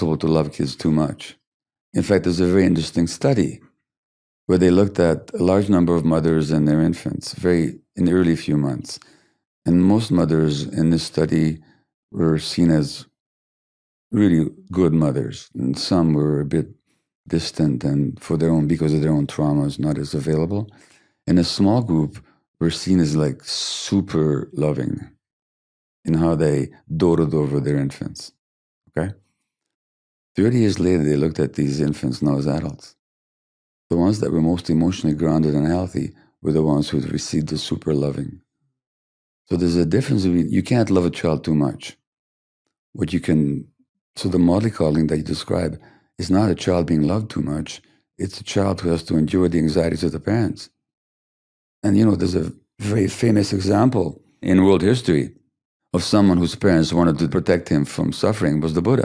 to love kids too much. In fact, there's a very interesting study where they looked at a large number of mothers and their infants in the early few months. And most mothers in this study were seen as really good mothers, and some were a bit distant and because of their own traumas, not as available. And a small group were seen as like super loving in how they doted over their infants. Okay? 30 years later, they looked at these infants now as adults. The ones that were most emotionally grounded and healthy were the ones who had received the super loving. So there's a difference between, you can't love a child too much. So the mollycoddling that you describe is not a child being loved too much. It's a child who has to endure the anxieties of the parents. And there's a very famous example in world history of someone whose parents wanted to protect him from suffering was the Buddha.